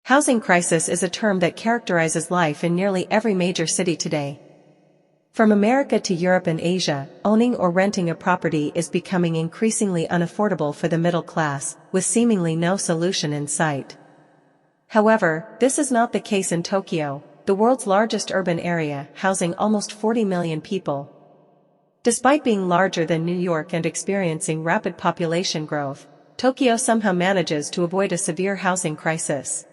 Housing crisis is a term that characterizes life in nearly every major city today. From America to Europe and Asia, owning or renting a property is becoming increasingly unaffordable for the middle class, with seemingly no solution in sight. However, this is not the case in Tokyo, the world's largest urban area, housing almost 40 million people. Despite being larger than New York and experiencing rapid population growth, Tokyo somehow manages to avoid a severe housing crisis.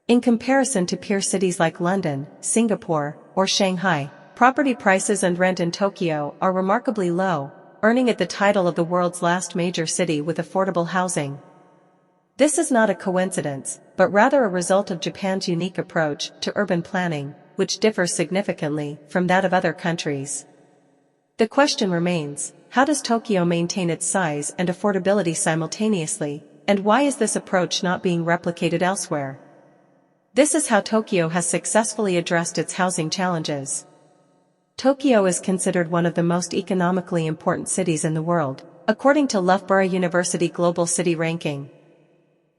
In comparison to peer cities like London, Singapore, or Shanghai, property prices and rent in Tokyo are remarkably low, earning it the title of the world's last major city with affordable housing. This is not a coincidence, but rather a result of Japan's unique approach to urban planning, which differs significantly from that of other countries. The question remains, how does Tokyo maintain its size and affordability simultaneously, and why is this approach not being replicated elsewhere? This is how Tokyo has successfully addressed its housing challenges. Tokyo is considered one of the most economically important cities in the world, according to Loughborough University Global City Ranking.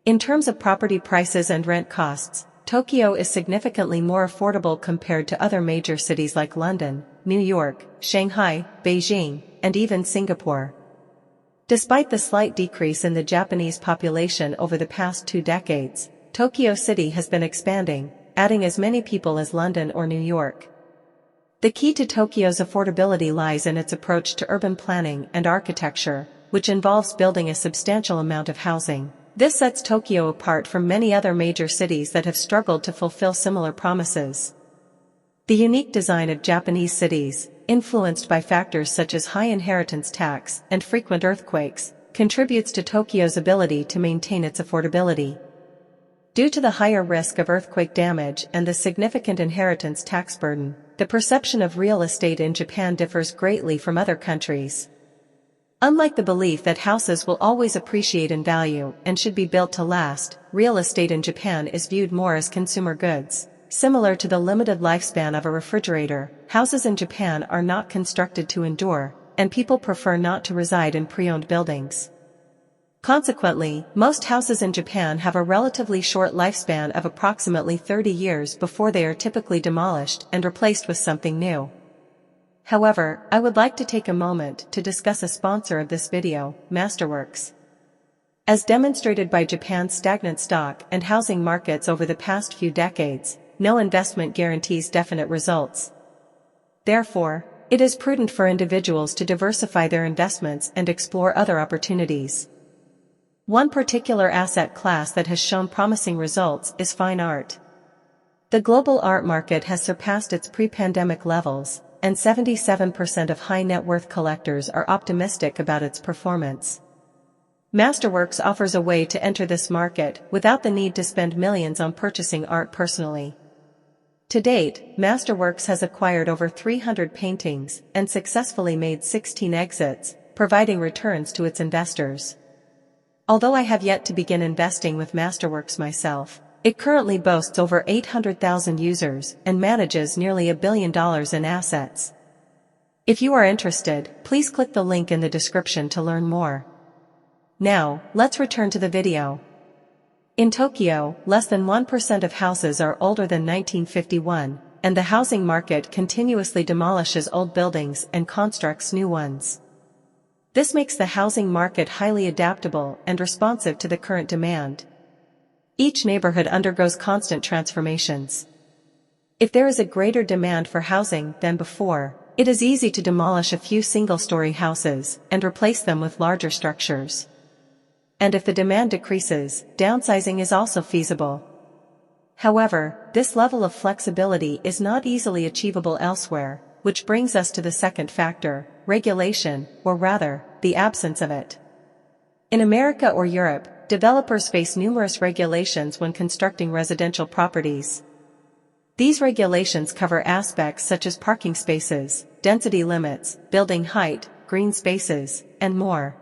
In terms of property prices and rent costs, Tokyo is significantly more affordable compared to other major cities like London, New York, Shanghai, Beijing, and even Singapore. Despite the slight decrease in the Japanese population over the past 2 decades, Tokyo City has been expanding, adding as many people as London or New York. The key to Tokyo's affordability lies in its approach to urban planning and architecture, which involves building a substantial amount of housing. This sets Tokyo apart from many other major cities that have struggled to fulfill similar promises. The unique design of Japanese cities, influenced by factors such as high inheritance tax and frequent earthquakes, contributes to Tokyo's ability to maintain its affordability. Due to the higher risk of earthquake damage and the significant inheritance tax burden, the perception of real estate in Japan differs greatly from other countries. Unlike the belief that houses will always appreciate in value and should be built to last, real estate in Japan is viewed more as consumer goods. Similar to the limited lifespan of a refrigerator, houses in Japan are not constructed to endure, and people prefer not to reside in pre-owned buildings. Consequently, most houses in Japan have a relatively short lifespan of approximately 30 years before they are typically demolished and replaced with something new. However, I would like to take a moment to discuss a sponsor of this video, Masterworks. As demonstrated by Japan's stagnant stock and housing markets over the past few decades, no investment guarantees definite results. Therefore, it is prudent for individuals to diversify their investments and explore other opportunities. One particular asset class that has shown promising results is fine art. The global art market has surpassed its pre-pandemic levels, and 77% of high net worth collectors are optimistic about its performance. Masterworks offers a way to enter this market without the need to spend millions on purchasing art personally. To date, Masterworks has acquired over 300 paintings and successfully made 16 exits, providing returns to its investors. Although I have yet to begin investing with Masterworks myself, it currently boasts over 800,000 users and manages nearly $1 billion in assets. If you are interested, please click the link in the description to learn more. Now, let's return to the video. In Tokyo, less than 1% of houses are older than 1951, and the housing market continuously demolishes old buildings and constructs new ones. This makes the housing market highly adaptable and responsive to the current demand. Each neighborhood undergoes constant transformations. If there is a greater demand for housing than before, it is easy to demolish a few single-story houses and replace them with larger structures. And if the demand decreases, downsizing is also feasible. However, this level of flexibility is not easily achievable elsewhere, which brings us to the second factor, regulation, or rather, the absence of it. In America or Europe, developers face numerous regulations when constructing residential properties. These regulations cover aspects such as parking spaces, density limits, building height, green spaces, and more.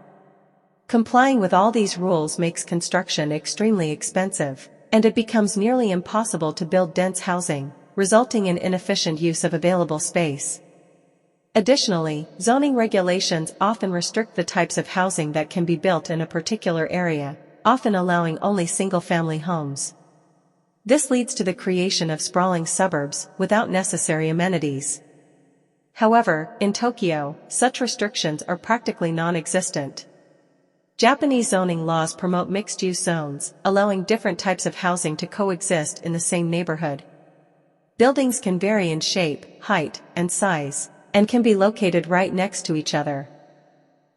Complying with all these rules makes construction extremely expensive, and it becomes nearly impossible to build dense housing, resulting in inefficient use of available space. Additionally, zoning regulations often restrict the types of housing that can be built in a particular area, often allowing only single-family homes. This leads to the creation of sprawling suburbs without necessary amenities. However, in Tokyo, such restrictions are practically non-existent. Japanese zoning laws promote mixed-use zones, allowing different types of housing to coexist in the same neighborhood. Buildings can vary in shape, height, and size, and can be located right next to each other.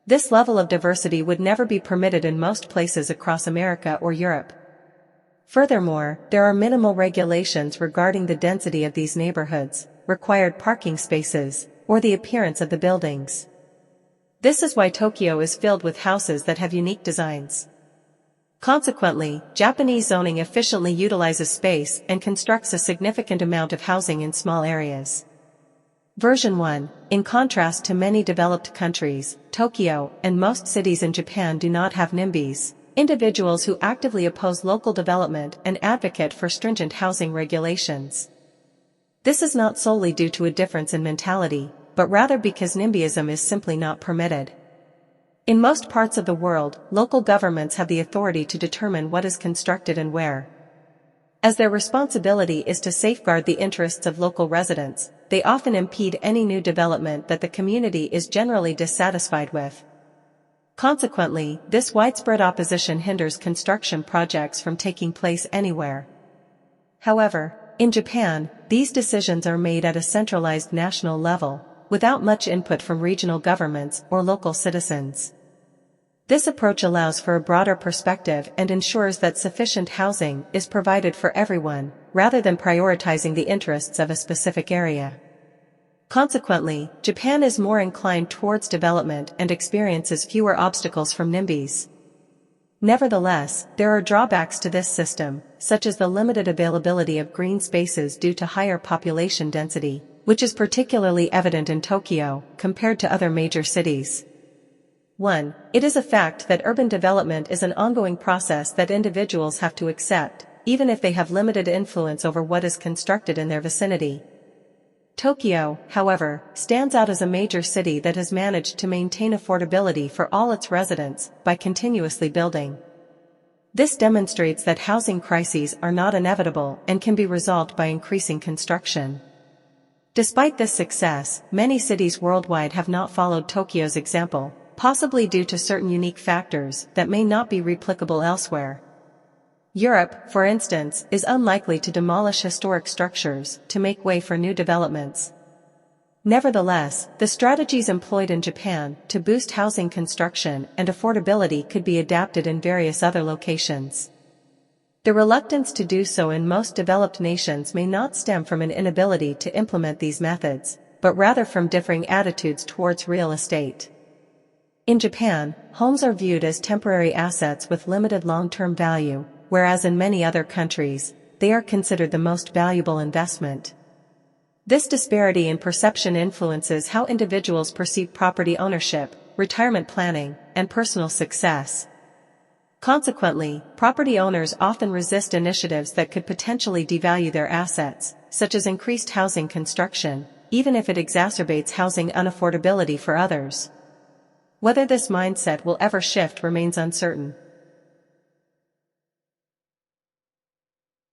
This level of diversity would never be permitted in most places across America or Europe. Furthermore, there are minimal regulations regarding the density of these neighborhoods, required parking spaces, or the appearance of the buildings. This is why Tokyo is filled with houses that have unique designs. Consequently, Japanese zoning efficiently utilizes space and constructs a significant amount of housing in small areas. Version 1. In contrast to many developed countries, Tokyo and most cities in Japan do not have NIMBYs, individuals who actively oppose local development and advocate for stringent housing regulations. This is not solely due to a difference in mentality, but rather because NIMBYism is simply not permitted. In most parts of the world, local governments have the authority to determine what is constructed and where. As their responsibility is to safeguard the interests of local residents, they often impede any new development that the community is generally dissatisfied with. Consequently, this widespread opposition hinders construction projects from taking place anywhere. However, in Japan, these decisions are made at a centralized national level, without much input from regional governments or local citizens. This approach allows for a broader perspective and ensures that sufficient housing is provided for everyone, rather than prioritizing the interests of a specific area. Consequently, Japan is more inclined towards development and experiences fewer obstacles from NIMBYs. Nevertheless, there are drawbacks to this system, such as the limited availability of green spaces due to higher population density, which is particularly evident in Tokyo, compared to other major cities. 1. It is a fact that urban development is an ongoing process that individuals have to accept, even if they have limited influence over what is constructed in their vicinity. Tokyo, however, stands out as a major city that has managed to maintain affordability for all its residents by continuously building. This demonstrates that housing crises are not inevitable and can be resolved by increasing construction. Despite this success, many cities worldwide have not followed Tokyo's example, possibly due to certain unique factors that may not be replicable elsewhere. Europe, for instance, is unlikely to demolish historic structures to make way for new developments. Nevertheless, the strategies employed in Japan to boost housing construction and affordability could be adapted in various other locations. The reluctance to do so in most developed nations may not stem from an inability to implement these methods, but rather from differing attitudes towards real estate. In Japan, homes are viewed as temporary assets with limited long-term value, whereas in many other countries, they are considered the most valuable investment. This disparity in perception influences how individuals perceive property ownership, retirement planning, and personal success. Consequently, property owners often resist initiatives that could potentially devalue their assets, such as increased housing construction, even if it exacerbates housing unaffordability for others. Whether this mindset will ever shift remains uncertain.